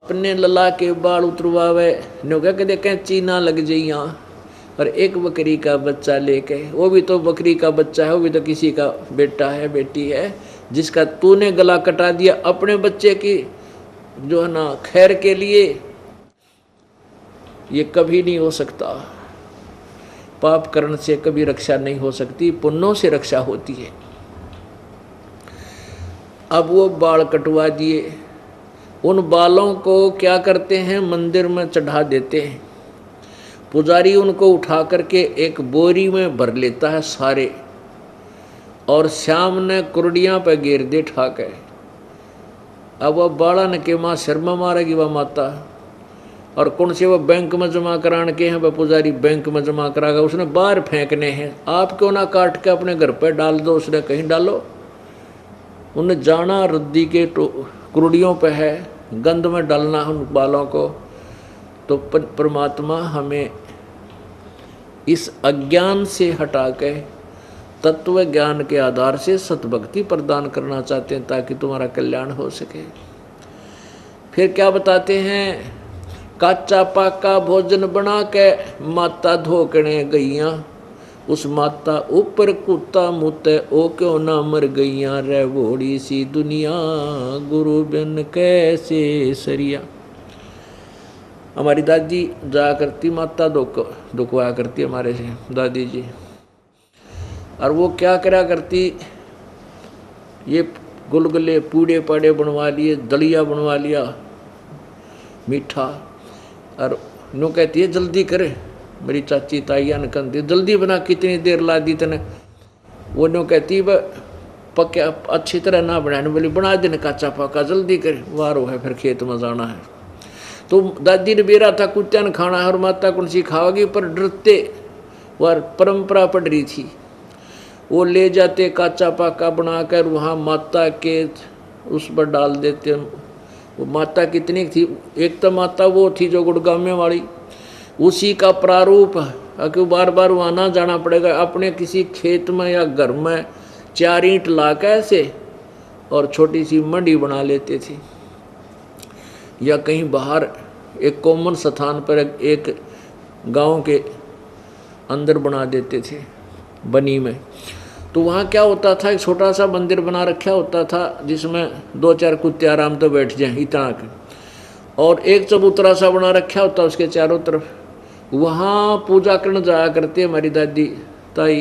अपने लला के बाल उतरवावे नो क्या कहते कैंची ना लग जाइया। और एक बकरी का बच्चा लेके, वो भी तो बकरी का बच्चा है, वो भी तो किसी का बेटा है बेटी है, जिसका तूने गला कटा दिया अपने बच्चे की जो है ना खैर के लिए, ये कभी नहीं हो सकता। पाप करने से कभी रक्षा नहीं हो सकती, पुण्यों से रक्षा होती है। अब वो बाल कटवा दिए, उन बालों को क्या करते हैं, मंदिर में चढ़ा देते हैं। पुजारी उनको उठा करके एक बोरी में भर लेता है सारे, और शाम ने कुर्डियाँ पे घेर दे ठाके। अब वह बाड़ा ने के माँ सिर में मारेगी वह माता, और कौन से वो बैंक में जमा कराने के हैं, वह पुजारी बैंक में जमा कराएगा, उसने बाहर फेंकने हैं। आप क्यों ना काट के अपने घर पे डाल दो, उसने कहीं डालो। उन्हें जाना रद्दी के कुर्डियों पे है, गंध में डालना उन बालों को। तो परमात्मा हमें इस अज्ञान से हटा के तत्व ज्ञान के आधार से सतभक्ति प्रदान करना चाहते हैं, ताकि तुम्हारा कल्याण हो सके। फिर क्या बताते हैं, काचा पाका भोजन बना के माता धोकने गईया, उस माता ऊपर कुत्ता मुते ओ क्यों ना मर गईया, रे बूढ़ी सी दुनिया गुरु बिन कैसे सरिया। हमारी दादी जा करती, माता दुखवाया करती हमारे से दादी जी, और वो क्या करा करती, ये गुलगुले पूड़े पाड़े बनवा लिए, दलिया बनवा लिया मीठा, और नो कहती है जल्दी करे। मेरी चाची ताइया ने कहती जल्दी बना, कितनी देर ला दी तने। वो नो कहती वह पक्या अच्छी तरह ना बनाने बोली, बना देने काचा पका जल्दी करे, वारो है फिर खेत में जाना है। तो दादी ने बेरा था कुत्ता ने खाना है और माता कौन सी खाओगी, पर डरते वह परंपरा पड़ रही थी। वो ले जाते काचा पाका बनाकर वहाँ माता के उस पर डाल देते। वो माता कितनी थी, एक तो माता वो थी जो गुड़गामे वाली, उसी का प्रारूप है कि बार बार वहाँ ना जाना पड़ेगा। अपने किसी खेत में या घर में 4 ईंट ला के ऐसे और छोटी सी मंडी बना लेते थे, या कहीं बाहर एक कॉमन स्थान पर एक गांव के अंदर बना देते थे बनी में। तो वहाँ क्या होता था, एक छोटा सा मंदिर बना रखा होता था जिसमें 2-4 कुत्ते आराम तो बैठ जाएं इतना के, और एक चबूतरा सा बना रखा होता उसके चारों तरफ। वहाँ पूजा करने जाया करती हमारी दादी ताई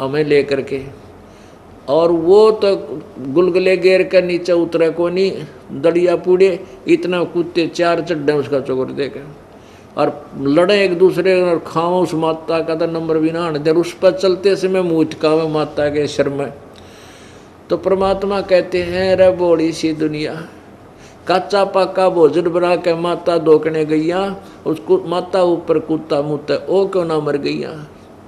हमें ले करके, और वो तो गुलगुले घेर कर नीचे उतरे को नहीं, दड़िया पूड़े इतना कुत्ते 4 चड्डे उसका चोकर देकर, और लड़े एक दूसरे और खाओ उस माता का तो नंबर भी ना आने दे। उस पर चलते समय मुँह इटकावे माता के शर में। तो परमात्मा कहते हैं, रे बूढ़ी सी दुनिया काचा पाका भोजन बना के माता धोकने गईया, उसको माता ऊपर कुत्ता मुँह ओ क्यों ना मर गईया।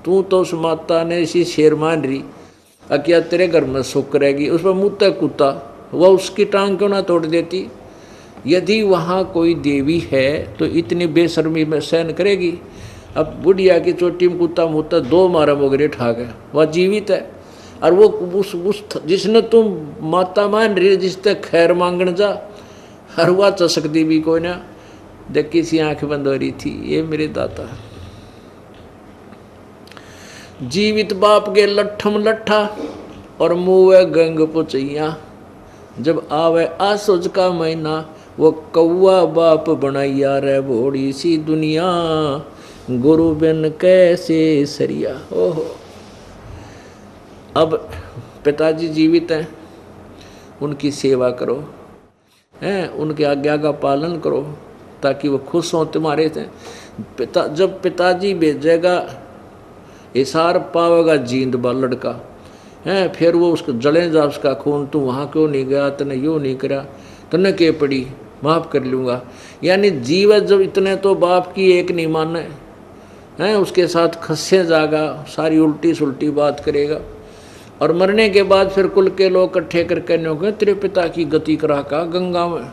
तू तो उस माता ने इसी शेर मान रही, क्या तेरे घर में सुख रहेगी, उस पर मुँह कुत्ता, वह उसकी टांग क्यों ना तोड़ देती। यदि वहाँ कोई देवी है तो इतनी बेशर्मी में सहन करेगी। अब बुढ़िया की चोटी में कुत्ता मुत्ता 2 मारा मोगरे ठा गया, वह जीवित है, और वो उस जिसने तुम माता मान रही, जिस तक खैर मांगने जा, और वह चसकती भी कोई ना, देखी सी आंख बंद हो रही थी। ये मेरे दाता जीवित बाप के लट्ठम लट्ठा और मुँह गंग पुचैया, जब आवे आसोज का महीना वो कौआ बाप बनाइया, रे बूढ़ी सी दुनिया गुरु बिन कैसे सरिया। ओहो, अब पिताजी जीवित हैं, उनकी सेवा करो, हैं उनकी आज्ञा का पालन करो, ताकि वो खुश हों तुम्हारे से। जब पिताजी भेजेगा इशार पावेगा जींद बा लड़का है, फिर वो उसको जले जा उसका खून, तू वहाँ क्यों नहीं गया, तने यूँ नहीं करा, तने के पड़ी, माफ़ कर लूँगा। यानी जीव जब इतने तो बाप की एक नहीं माने हैं, उसके साथ खस्से जागा, सारी उल्टी सुल्टी बात करेगा, और मरने के बाद फिर कुल के लोग इकट्ठे करके न्यों तेरे पिता की गति करा का गंगा में,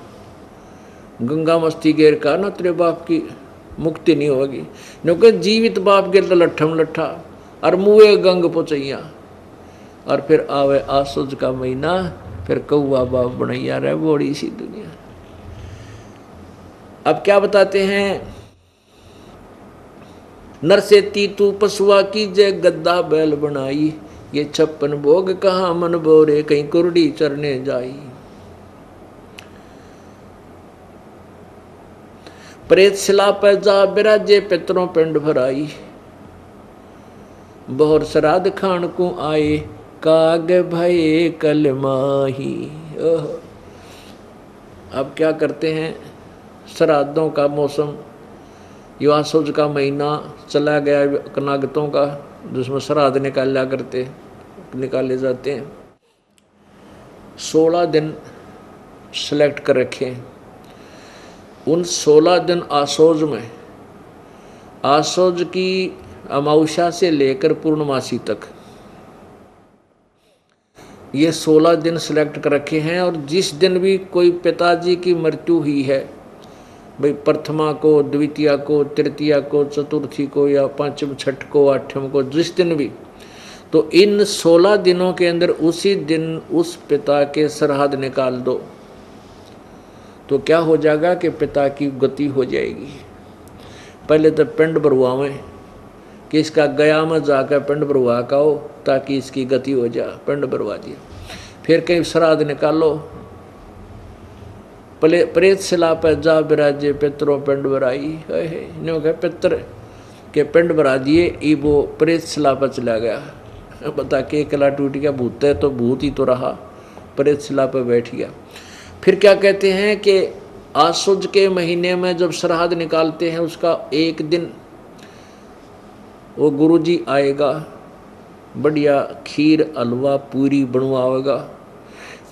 गंगा मस्ती गेर का ना, तेरे बाप की मुक्ति नहीं होगी। क्योंकि जीवित बाप गिर तो लट्ठम लट्ठा और मुँह गंग पुचैया, और फिर आवे आसुज का महीना, फिर कौआ बाप बनैया, रह बूढ़ी सी दुनिया। अब क्या बताते हैं, नर से तीतू पशुआ की जय गद्दा बैल बनाई, ये 56 भोग कहाँ मन बोरे कहीं कुरडी चरने जाई। प्रेत शिला पर जा बिराजे पितरों पिंड भराई, बहुर श्राद्ध खान को आए काग भये कल माही। अब क्या करते हैं, श्राद्धों का मौसम, युवा सोच का महीना चला गया कनागतों का, जिसमें श्राद्ध निकाले जाते हैं। 16 दिन सेलेक्ट कर रखे हैं। उन 16 दिन आसोज में, आसोज की अमावस्या से लेकर पूर्णमासी तक ये 16 दिन सेलेक्ट कर रखे हैं। और जिस दिन भी कोई पिताजी की मृत्यु हुई है, भाई प्रथमा को, द्वितीया को, तृतीया को, चतुर्थी को या पांचम, छठ को, आठम को, जिस दिन भी, तो इन 16 दिनों के अंदर उसी दिन उस पिता के श्राद्ध निकाल दो, तो क्या हो जाएगा कि पिता की गति हो जाएगी। पहले तो पिंड भरवावें कि इसका गया में जाकर पिंड भरवा का हो ताकि इसकी गति हो जाए, पिंड भरवा दिया। फिर कहीं श्राद्ध निकालो, प्रेत शिला पर जा बिराजे पितरों पिंड भराई। न्यों कहे पितर के पिंड भरा दिए, ई वो प्रेत शिला पर चला गया। बता के कला टूट गया, भूत है तो भूत ही तो रहा, प्रेत शिला पर बैठ गया। फिर क्या कहते हैं कि आसुज के महीने में जब श्राद्ध निकालते हैं, उसका एक दिन वो गुरुजी आएगा, बढ़िया खीर हलवा पूरी बनवाएगा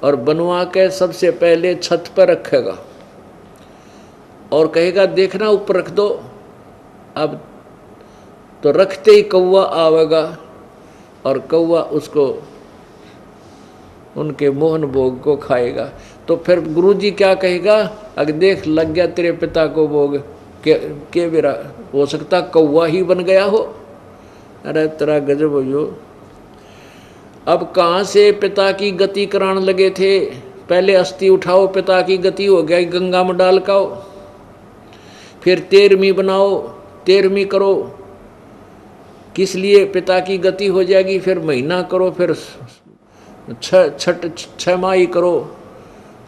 और बनवा के सबसे पहले छत पर रखेगा और कहेगा देखना ऊपर रख दो। अब तो रखते ही कौवा आवेगा और कौवा उसको उनके मोहन भोग को खाएगा। तो फिर गुरुजी क्या कहेगा, अगर देख लग गया तेरे पिता को भोग, के बेरा हो सकता कौवा ही बन गया हो। अरे तेरा गजब हो जो। अब कहाँ से पिता की गति कराने लगे थे, पहले अस्थि उठाओ पिता की गति हो गया, गंगा में डाल काओ, फिर 13वीं बनाओ, 13वीं करो, किस लिए पिता की गति हो जाएगी, फिर महीना करो, फिर 6 माही करो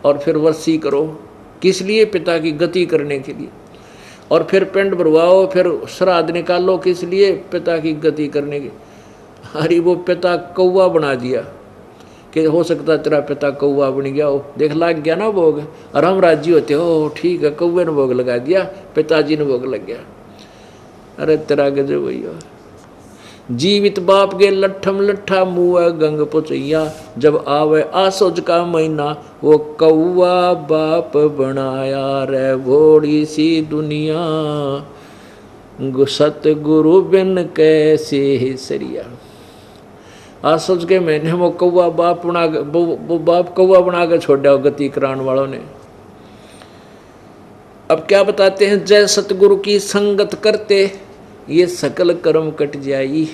और फिर वर्षी करो, किस लिए, पिता की गति करने के लिए। और फिर पिंड भरवाओ, फिर श्राद्ध निकालो, किस लिए, पिता की गति करने की। अरे वो पिता कौवा बना दिया कि हो सकता तेरा पिता कौवा बन गया हो, देख लाग गया ना भोग, और हम राजी होते हो ठीक है, कौवे ने भोग लगा दिया, पिताजी ने भोग लग गया। अरे तेरा गजब भैया। जीवित बाप के लट्ठम लट्ठा मुआ गंग पुचैया, जब आवे आसोज का महीना वो कौवा बाप बनाया रे भोड़ी सी दुनिया, सतगुरु बिन कैसे ही सरिया। आसोज के महीने वो कौवा बाप बना, वो बाप कौवा बना कर छोड़ा गति कराने वालों ने। अब क्या बताते हैं, जय सतगुरु की संगत करते ये सकल कर्म कट जाई।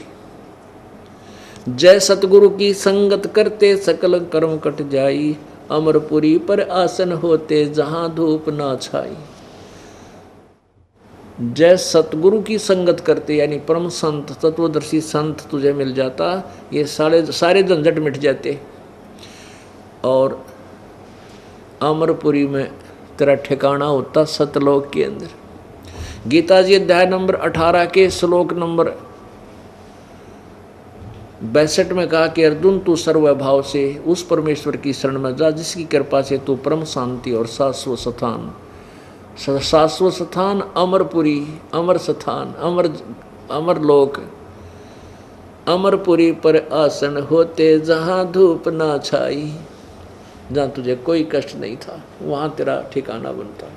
जय सतगुरु की संगत करते सकल कर्म कट जाई, अमरपुरी पर आसन होते जहां धूप ना छाई। जय सतगुरु की संगत करते यानी परम संत तत्वदर्शी संत तुझे मिल जाता, ये सारे झंझट मिट जाते और अमरपुरी में तेरा ठिकाना होता सतलोक के अंदर। गीता जी अध्याय नंबर 18 के श्लोक नंबर 62 में कहा कि अर्जुन तू सर्वभाव से उस परमेश्वर की शरण में जा जिसकी कृपा से तू परम शांति और शाश्वत स्थान अमरपुरी, अमर स्थान, अमर लोक, अमरपुरी पर आसन होते जहाँ धूप ना छाई, जहाँ तुझे कोई कष्ट नहीं था वहाँ तेरा ठिकाना बनता।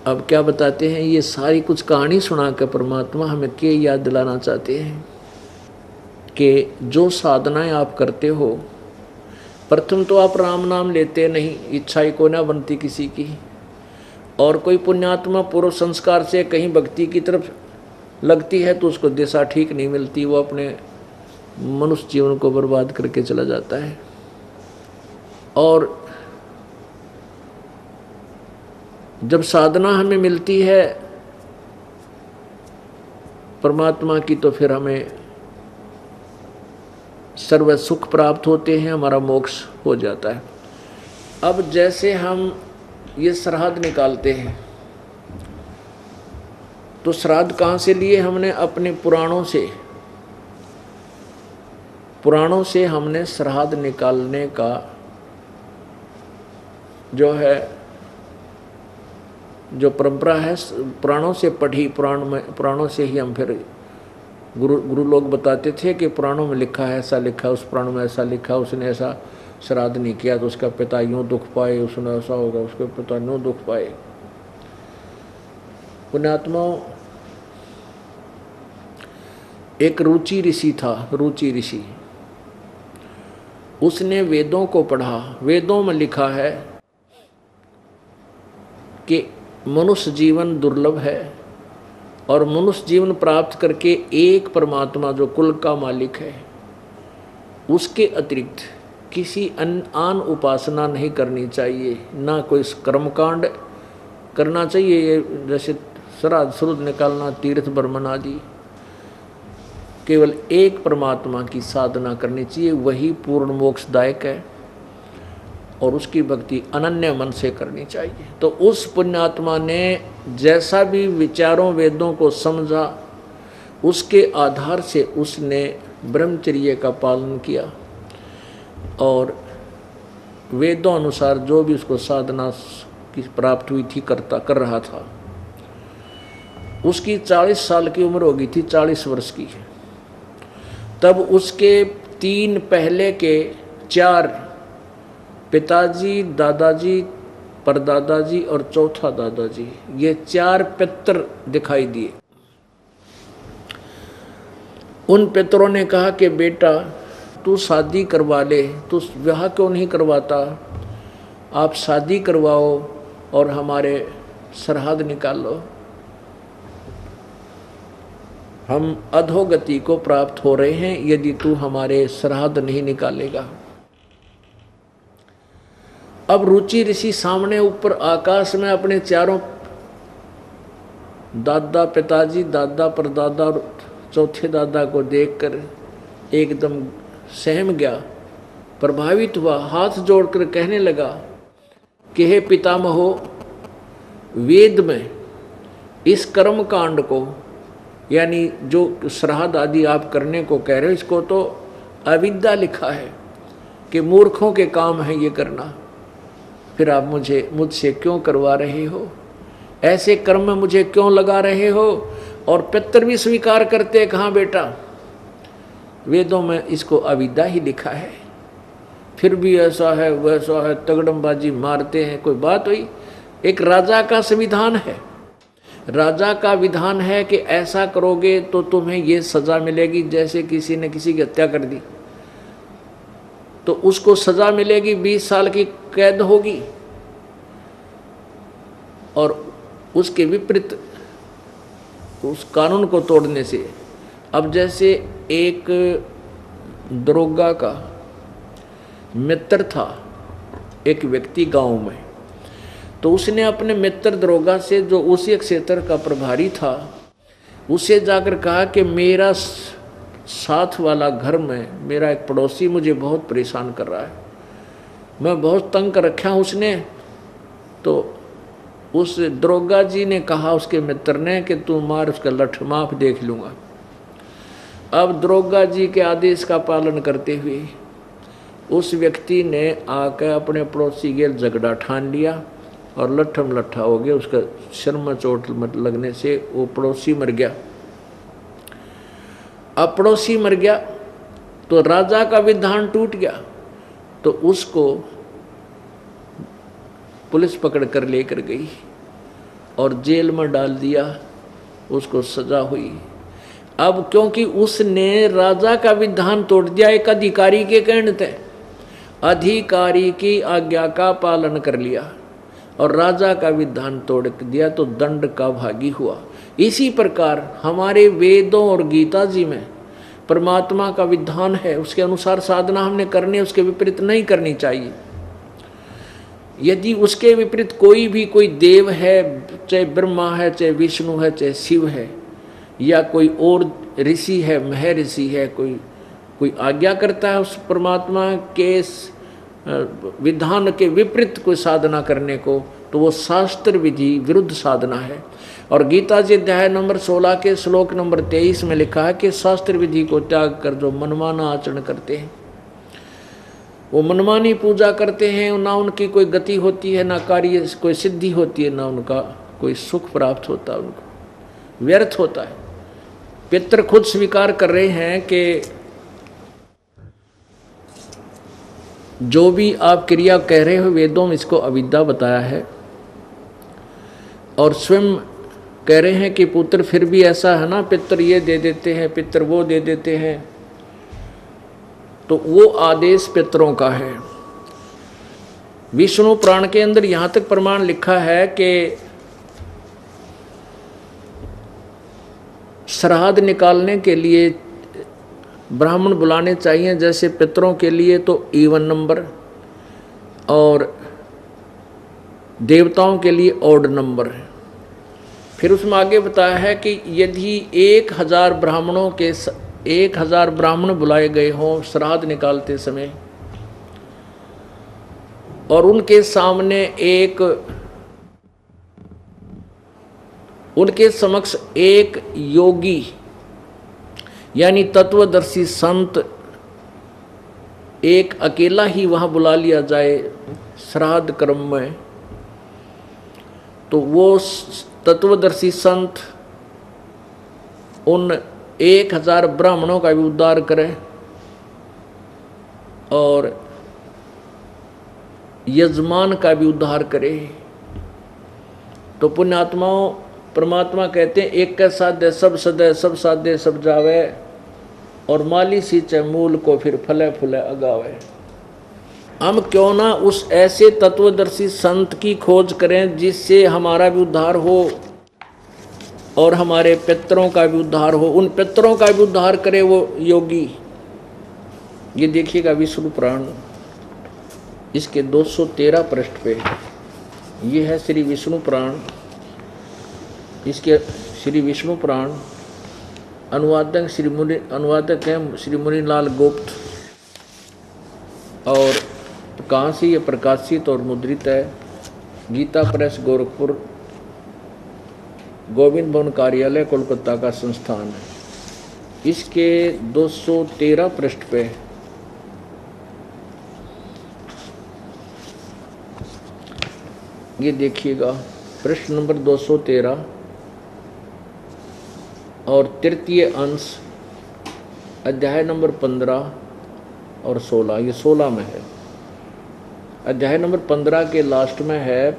अब क्या बताते हैं, ये सारी कुछ कहानी सुनाकर परमात्मा हमें क्या याद दिलाना चाहते हैं कि जो साधनाएं आप करते हो, प्रथम तो आप राम नाम लेते नहीं, इच्छा ही को ना बनती किसी की, और कोई पुण्यात्मा पूर्व संस्कार से कहीं भक्ति की तरफ लगती है तो उसको दिशा ठीक नहीं मिलती, वो अपने मनुष्य जीवन को बर्बाद करके चला जाता है। और जब साधना हमें मिलती है परमात्मा की, तो फिर हमें सर्व सुख प्राप्त होते हैं, हमारा मोक्ष हो जाता है। अब जैसे हम ये श्राद्ध निकालते हैं, तो श्राद्ध कहाँ से लिए हमने? अपने पुराणों से हमने श्राद्ध निकालने का जो परंपरा है, पुराणों से पढ़ी, पुराणों से ही हम फिर गुरु लोग बताते थे कि पुराणों में लिखा है, ऐसा लिखा, उस पुराण में ऐसा लिखा, उसने ऐसा श्राद्ध नहीं किया तो उसका पिता यूँ दुख पाए, उसने ऐसा होगा, उसके पिता यूँ दुख पाए। पुण्यात्माओं, एक रुचि ऋषि था, रुचि ऋषि, उसने वेदों को पढ़ा। वेदों में लिखा है कि मनुष्य जीवन दुर्लभ है और मनुष्य जीवन प्राप्त करके एक परमात्मा जो कुल का मालिक है, उसके अतिरिक्त किसी आन उपासना नहीं करनी चाहिए, ना कोई कर्मकांड करना चाहिए, जैसे श्राद्ध श्रुद्ध निकालना, तीर्थ भ्रमण आदि। केवल एक परमात्मा की साधना करनी चाहिए, वही पूर्ण मोक्षदायक है और उसकी भक्ति अनन्य मन से करनी चाहिए। तो उस पुण्यात्मा ने जैसा भी विचारों वेदों को समझा, उसके आधार से उसने ब्रह्मचर्य का पालन किया और वेदों अनुसार जो भी उसको साधना की प्राप्त हुई थी कर रहा था। उसकी 40 साल की उम्र हो गई थी, 40 वर्ष की। तब उसके 3 पहले के 4 पिताजी, दादाजी, परदादाजी और चौथा दादाजी, ये 4 पितर दिखाई दिए। उन पितरों ने कहा कि बेटा तू शादी करवा ले, तू विवाह क्यों नहीं करवाता, आप शादी करवाओ और हमारे श्राद्ध निकालो, हम अधोगति को प्राप्त हो रहे हैं यदि तू हमारे श्राद्ध नहीं निकालेगा। अब रुचि ऋषि सामने ऊपर आकाश में अपने 4 दादा, पिताजी, दादा, परदादा और चौथे दादा को देखकर एकदम सहम गया, प्रभावित हुआ, हाथ जोड़कर कहने लगा कि हे पितामहो, वेद में इस कर्म कांड को, यानी जो श्राद्ध आदि आप करने को कह रहे हो, इसको तो अविद्या लिखा है कि मूर्खों के काम है ये करना, फिर आप मुझसे क्यों करवा रहे हो, ऐसे कर्म में मुझे क्यों लगा रहे हो? और पितर भी स्वीकार करते, कहाँ बेटा, वेदों में इसको अविद्या ही लिखा है, फिर भी ऐसा है वैसा है, तगड़मबाजी मारते हैं। कोई बात हुई? एक राजा का संविधान है, राजा का विधान है कि ऐसा करोगे तो तुम्हें ये सजा मिलेगी। जैसे किसी ने किसी की हत्या कर दी तो उसको सजा मिलेगी, 20 साल की कैद होगी, और उसके विपरीत उस कानून को तोड़ने से। अब जैसे एक दरोगा का मित्र था, एक व्यक्ति गांव में, तो उसने अपने मित्र दरोगा से, जो उसी क्षेत्र का प्रभारी था, उसे जाकर कहा कि मेरा साथ वाला घर में मेरा एक पड़ोसी मुझे बहुत परेशान कर रहा है, मैं बहुत तंग कर रखा हूँ उसने। तो उस दरोगा जी ने कहा उसके मित्र ने कि तू मार उसका लठ, माफ देख लूँगा। अब दरोगा जी के आदेश का पालन करते हुए उस व्यक्ति ने आकर अपने पड़ोसी के झगड़ा ठान लिया और लट्ठम लट्ठा हो गया। उसका सिर में चोट लगने से वो पड़ोसी मर गया। अब पड़ोसी मर गया तो राजा का विधान टूट गया, तो उसको पुलिस पकड़ कर लेकर गई और जेल में डाल दिया, उसको सजा हुई। अब क्योंकि उसने राजा का विधान तोड़ दिया, एक अधिकारी के कहने थे, अधिकारी की आज्ञा का पालन कर लिया और राजा का विधान तोड़ दिया तो दंड का भागी हुआ। इसी प्रकार हमारे वेदों और गीता जी में परमात्मा का विधान है, उसके अनुसार साधना हमने करनी है, उसके विपरीत नहीं करनी चाहिए। यदि उसके विपरीत कोई देव है, चाहे ब्रह्मा है, चाहे विष्णु है, चाहे शिव है, या कोई और ऋषि है, महर्षि है, कोई आज्ञा करता है उस परमात्मा के विधान के विपरीत कोई साधना करने को, तो वो शास्त्र विधि विरुद्ध साधना है। और गीता जी अध्याय नंबर 16 के श्लोक नंबर 23 में लिखा है कि शास्त्र विधि को त्याग कर जो मनमाना आचरण करते हैं, वो मनमानी पूजा करते हैं, ना उनकी कोई गति होती है, ना कार्य कोई सिद्धि होती है, ना उनका कोई सुख प्राप्त होता है, उनको व्यर्थ होता है। पितर खुद स्वीकार कर रहे हैं कि जो भी आप क्रिया कह रहे हो वेदों में इसको अविद्या बताया है, और स्वयं कह रहे हैं कि पुत्र फिर भी ऐसा है ना, पितर ये दे देते हैं, पितर वो दे देते हैं, तो वो आदेश पितरों का है। विष्णु पुराण के अंदर यहाँ तक प्रमाण लिखा है कि श्राद्ध निकालने के लिए ब्राह्मण बुलाने चाहिए, जैसे पितरों के लिए तो इवन नंबर, और देवताओं के लिए ऑड नंबर है। फिर उसमें आगे बताया है कि यदि 1000 ब्राह्मण बुलाए गए हों श्राद्ध निकालते समय, और उनके समक्ष एक योगी यानी तत्वदर्शी संत एक अकेला ही वहां बुला लिया जाए श्राद्ध कर्म में, तो वो तत्वदर्शी संत उन 1000 ब्राह्मणों का भी उद्धार करे और यजमान का भी उद्धार करे। तो पुण्यात्माओं, परमात्मा कहते हैं एक का साध्य सब सदय, सब साध्य सब जावे, और माली सींचे मूल को फिर फले फूले अगावे। हम क्यों ना उस ऐसे तत्वदर्शी संत की खोज करें जिससे हमारा भी उद्धार हो और हमारे पितरों का भी उद्धार हो, उन पितरों का भी उद्धार करे वो योगी। ये देखिएगा विष्णु पुराण, इसके 213 पृष्ठ पे ये है श्री विष्णु पुराण। इसके श्री विष्णु पुराण अनुवादक हैं श्री मुनिलाल गुप्त, और कहाँ से ये प्रकाशित और मुद्रित है? गीता प्रेस गोरखपुर, गोविंद भवन कार्यालय कोलकाता का संस्थान है। इसके 213 पृष्ठ पे ये देखिएगा, पृष्ठ नंबर 213 और तृतीय अंश, अध्याय नंबर 15 और 16, ये 16 में है। अध्याय नंबर 15 के लास्ट में है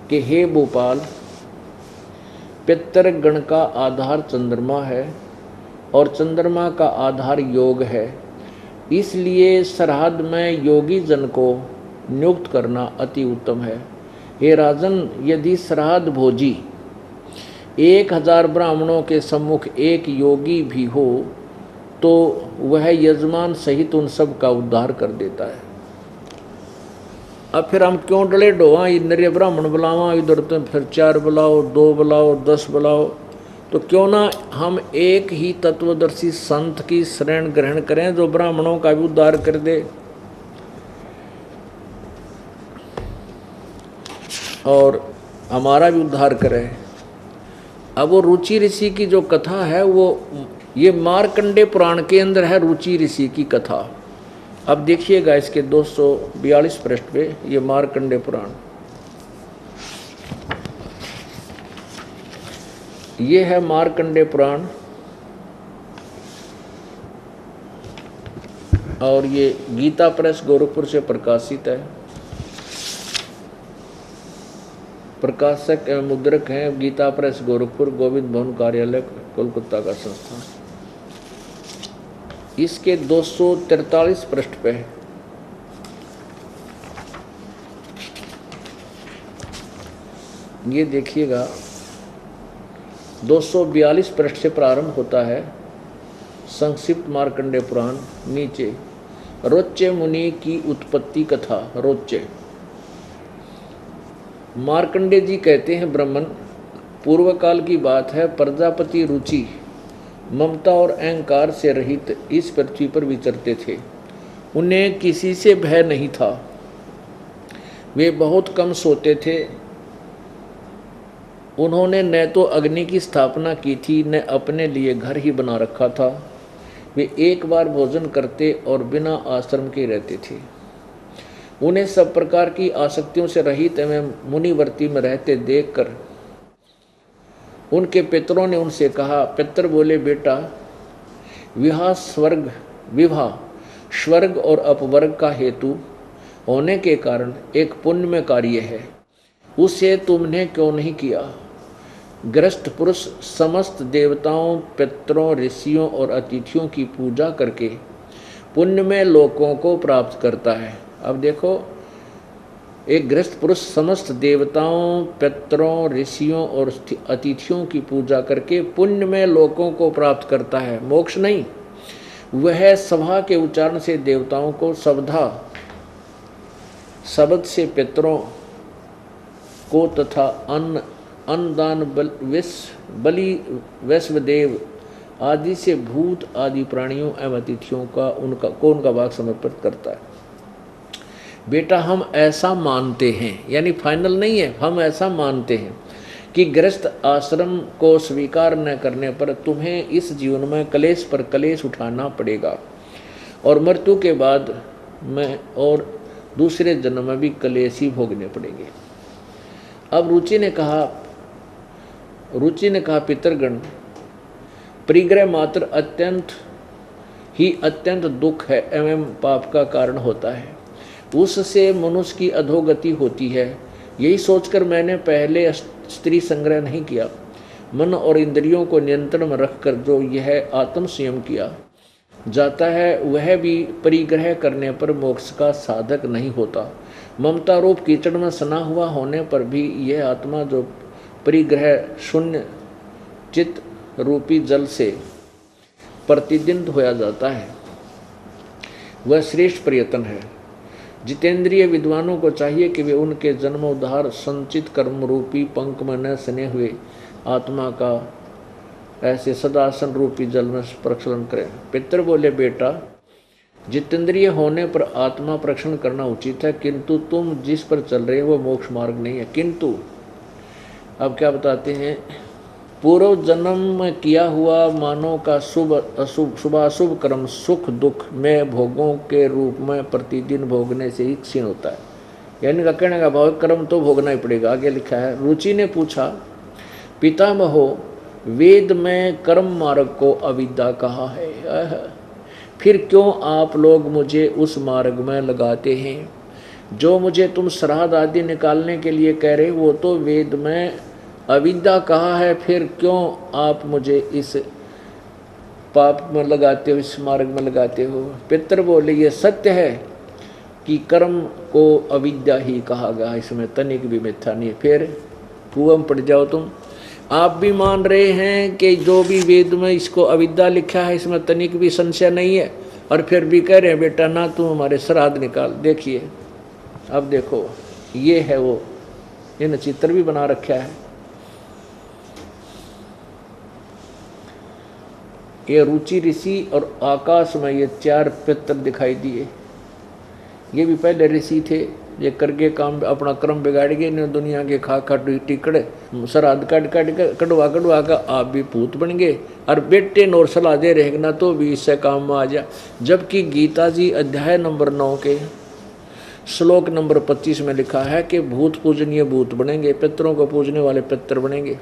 कि हे भोपाल, पितर गण का आधार चंद्रमा है और चंद्रमा का आधार योग है, इसलिए श्राद्ध में योगी जन को नियुक्त करना अति उत्तम है। हे राजन, यदि श्राद्ध भोजी 1000 ब्राह्मणों के सम्मुख एक योगी भी हो तो वह यजमान सहित उन सब का उद्धार कर देता है। अब फिर हम क्यों डले डोवा, इधर ब्राह्मण बुलावा, इधर तो फिर 4 बुलाओ, 2 बुलाओ, 10 बुलाओ, तो क्यों ना हम एक ही तत्वदर्शी संत की शरण ग्रहण करें जो ब्राह्मणों का भी उद्धार कर दे और हमारा भी उद्धार करे। अब वो रुचि ऋषि की जो कथा है वो ये मार्कंडे पुराण के अंदर है, रुचि ऋषि की कथा। अब देखिएगा इसके 242 पृष्ठ पे ये मार्कंडे पुराण, ये है मार्कंडे पुराण, और ये गीता प्रेस गोरखपुर से प्रकाशित है। प्रकाशक एवं मुद्रक हैं गीता प्रेस गोरखपुर, गोविंद भवन कार्यालय कोलकाता का संस्थान। इसके 243 पृष्ठ पे ये देखिएगा, 242 पृष्ठ से प्रारंभ होता है संक्षिप्त मार्कंडे पुराण। नीचे रोच्य मुनि की उत्पत्ति कथा, रोच्य मार्कंडे जी कहते हैं, ब्राह्मण पूर्व काल की बात है, प्रजापति रुचि ममता और अहंकार से रहित इस पृथ्वी पर विचरते थे। उन्हें किसी से भय नहीं था, वे बहुत कम सोते थे। उन्होंने न तो अग्नि की स्थापना की थी, न अपने लिए घर ही बना रखा था। वे एक बार भोजन करते और बिना आश्रम के रहते थे। उन्हें सब प्रकार की आसक्तियों से रहित एवं मुनिवर्ती में रहते देखकर उनके पितरों ने उनसे कहा। पितर बोले, बेटा, विवाह स्वर्ग और अपवर्ग का हेतु होने के कारण एक पुण्यमय कार्य है, उसे तुमने क्यों नहीं किया? गृहस्थ पुरुष समस्त देवताओं, पितरों, ऋषियों और अतिथियों की पूजा करके पुण्यमय लोकों को प्राप्त करता है। अब देखो, एक गृहस्थ पुरुष समस्त देवताओं, पितरों, ऋषियों और अतिथियों की पूजा करके पुण्यमय लोकों को प्राप्त करता है, मोक्ष नहीं। वह सभा के उच्चारण से देवताओं को शब्दा, शब्द से पितरों को तथा अन्नदान बलि वैश्वदेव आदि से भूत आदि प्राणियों एवं अतिथियों का उनका भाग समर्पित करता है। बेटा, हम ऐसा मानते हैं, यानी फाइनल नहीं है, हम ऐसा मानते हैं कि गृहस्थ आश्रम को स्वीकार न करने पर तुम्हें इस जीवन में कलेश पर कलेश उठाना पड़ेगा और मृत्यु के बाद में और दूसरे जन्म में भी कलेश ही भोगने पड़ेंगे। अब रुचि ने कहा, पितरगण, परिग्रह मात्र अत्यंत दुख है एवं पाप का कारण होता है। उससे मनुष्य की अधोगति होती है। यही सोचकर मैंने पहले स्त्री संग्रह नहीं किया। मन और इंद्रियों को नियंत्रण में रखकर जो यह आत्म संयम किया जाता है, वह भी परिग्रह करने पर मोक्ष का साधक नहीं होता। ममता रूप कीचड़ में सना हुआ होने पर भी यह आत्मा जो परिग्रह शून्य चित्त रूपी जल से प्रतिदिन धोया जाता है, वह श्रेष्ठ प्रयत्न है। जितेंद्रिय विद्वानों को चाहिए कि वे उनके जन्मोद्धार संचित कर्म रूपी पंख में न सने हुए आत्मा का ऐसे सदासन रूपी जल में प्रक्षालन करें। पितर बोले, बेटा, जितेंद्रिय होने पर आत्मा प्रक्षालन करना उचित है, किंतु तुम जिस पर चल रहे हो वो मोक्ष मार्ग नहीं है। किंतु अब क्या बताते हैं, पूर्व जन्म में किया हुआ मानव का शुभाशुभ कर्म सुख दुख में भोगों के रूप में प्रतिदिन भोगने से ही क्षीण होता है। यानी का कहने का भाव, कर्म तो भोगना ही पड़ेगा। आगे लिखा है, रुचि ने पूछा, पितामहो, वेद में कर्म मार्ग को अविद्या कहा है, फिर क्यों आप लोग मुझे उस मार्ग में लगाते हैं? जो मुझे तुम श्राद्ध आदि निकालने के लिए कह रहे, वो तो वेद में अविद्या कहा है, फिर क्यों आप मुझे इस पाप में लगाते हो, इस मार्ग में लगाते हो? पितर बोले, ये सत्य है कि कर्म को अविद्या ही कहा गया, इसमें तनिक भी मिथ्या नहीं है। फिर कुआं में पड़ जाओ तुम। आप भी मान रहे हैं कि जो भी वेद में इसको अविद्या लिखा है, इसमें तनिक भी संशय नहीं है, और फिर भी कह रहे हैं, बेटा ना तुम हमारे श्राद्ध निकाल। देखिए, अब देखो, ये है वो, इन चित्र भी बना रखा है। ये रुचि ऋषि और आकाश में ये 4 पितर दिखाई दिए। ये भी पहले ऋषि थे, ये करके काम अपना क्रम बिगाड़ गए, इन्होंने दुनिया के खा टिकड़े श्राद्ध कटवा का आप भी भूत बन गए, और बेटे नोर सलाह दे रहेगा ना तो भी इससे काम में आ जा। जबकि गीता जी अध्याय नंबर 9 के श्लोक नंबर 25 में लिखा है कि भूत पूजनीय भूत बनेंगे, पितरों को पूजने वाले पितर बनेंगे,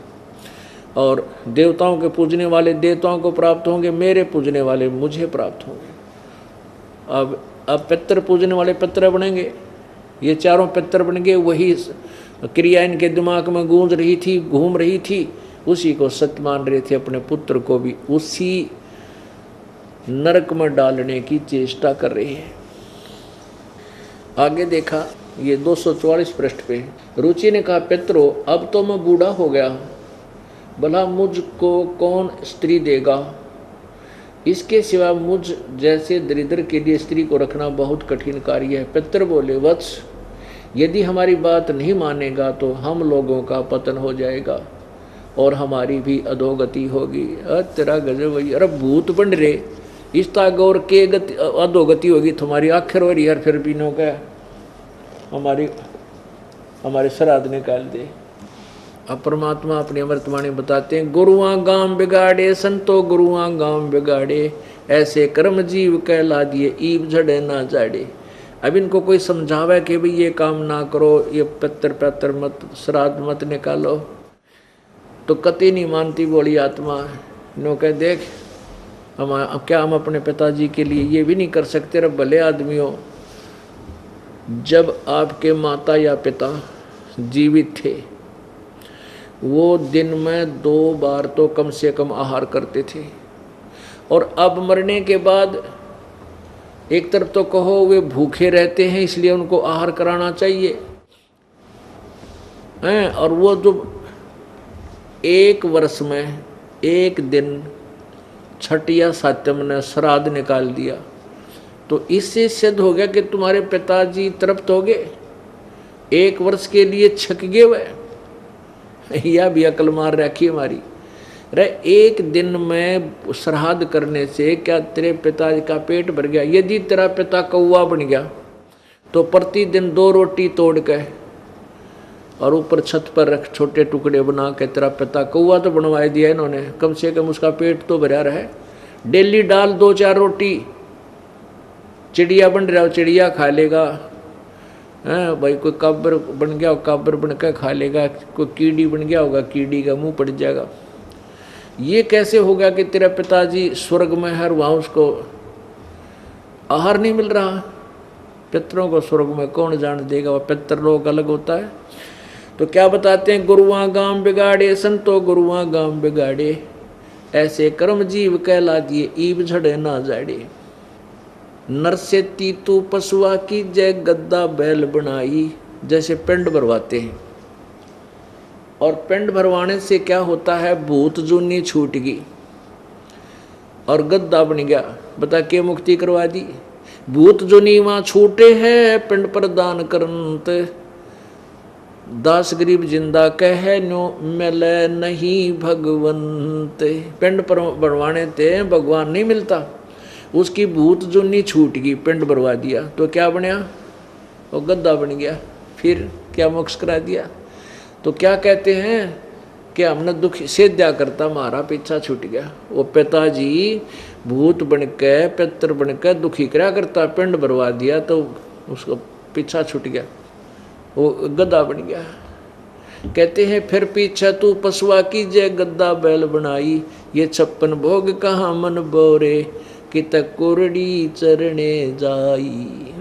और देवताओं के पूजने वाले देवताओं को प्राप्त होंगे, मेरे पूजने वाले मुझे प्राप्त होंगे। अब पितर पूजने वाले पितर बनेंगे, ये 4 पितर बन गए। वही क्रिया इनके दिमाग में गूंज रही थी, घूम रही थी, उसी को सत्य मान रहे थे। अपने पुत्र को भी उसी नरक में डालने की चेष्टा कर रहे हैं। आगे देखा, ये 244 पृष्ठ पे रुचि ने कहा, पितरों, अब तो मैं बूढ़ा हो गया, भला मुझको कौन स्त्री देगा? इसके सिवा मुझ जैसे दरिद्र के लिए स्त्री को रखना बहुत कठिन कार्य है। पितर बोले, वत्स, यदि हमारी बात नहीं मानेगा तो हम लोगों का पतन हो जाएगा और हमारी भी अधोगति होगी। तेरा गजब भैया, अरे भूत बन रे इस तागौर के गति अधोगति होगी तुम्हारी आखिर और यार फिर भी नो का हमारे श्राद्ध निकाल दे। अब परमात्मा अपनी अमृतवाणी बताते हैं, गुरुआ गांव बिगाड़े संतो गुरुआ गांव बिगाड़े, ऐसे कर्म जीव कहला दिए ईब झड़े ना जाड़े। अब इनको कोई समझावे कि भाई ये काम ना करो, ये पत्थर मत श्राद्ध मत निकालो, तो कति नहीं मानती बोली आत्मा। नो कह देख क्या हम अपने पिताजी के लिए ये भी नहीं कर सकते? रे भले आदमियों, जब आपके माता या पिता जीवित थे वो दिन में 2 बार तो कम से कम आहार करते थे, और अब मरने के बाद एक तरफ तो कहो वे भूखे रहते हैं इसलिए उनको आहार कराना चाहिए हैं, और वो जो 1 वर्ष में 1 दिन छठ या सातम ने श्राद्ध निकाल दिया, तो इससे सिद्ध हो गया कि तुम्हारे पिताजी तृप्त हो गए, 1 वर्ष के लिए छक गए वह। या भी अकल मार रखी हमारी। रे 1 दिन में श्राद्ध करने से क्या तेरे पिताजी का पेट भर गया? यदि तेरा पिता कौवा बन गया तो प्रतिदिन 2 रोटी तोड़ के और ऊपर छत पर रख छोटे टुकड़े बना के, तेरा पिता कौवा तो बनवा दिया इन्होंने, कम से कम उसका पेट तो भरा रहे। डेली डाल 2-4 रोटी, चिड़िया बन रहा हो चिड़िया खा लेगा, हैं भाई कोई काबर बन गया हो काबर बन के खा लेगा, कोई कीड़ी बन गया होगा कीड़ी का मुंह पड़ जाएगा। ये कैसे होगा कि तेरा पिताजी स्वर्ग में है, वहाँ उसको आहार नहीं मिल रहा? पितरों को स्वर्ग में कौन जान देगा, वह पितर लोग अलग होता है। तो क्या बताते हैं, गुरुआ गांव बिगाड़े संतो गुरुआ गांव बिगाड़े, ऐसे कर्म जीव कहला दिए ईब झड़े ना जाड़े। नर से तीतू पशुआ की जय गद्दा बैल बनाई, जैसे पिंड भरवाते हैं, और पिंड भरवाने से क्या होता है, भूत जूनी छूट गई और गद्दा बन गया। बता के मुक्ति करवा दी। भूत जूनी वहां छूटे है पिंड पर दान करंत, दास गरीब जिंदा कह नो मिले नहीं भगवंत। पिंड पर बनवाने थे भगवान नहीं मिलता, उसकी भूत जुन्नी छूट गई, पिंड भरवा दिया तो क्या बनया, वो गद्दा बन गया। फिर क्या मोक्ष करा दिया? तो क्या कहते हैं कि हमने दुख सेद्या करता हमारा पीछा छूट गया। वो पिताजी भूत बन के पितर बन के दुखी करा करता, पिंड भरवा दिया तो उसको पीछा छूट गया, वो गद्दा बन गया। कहते हैं फिर पीछे तू पशुआ की जय गद्दा बैल बनाई, ये 56 भोग कहाँ मन बोरे कि तक कुरड़ी चरणे जाई।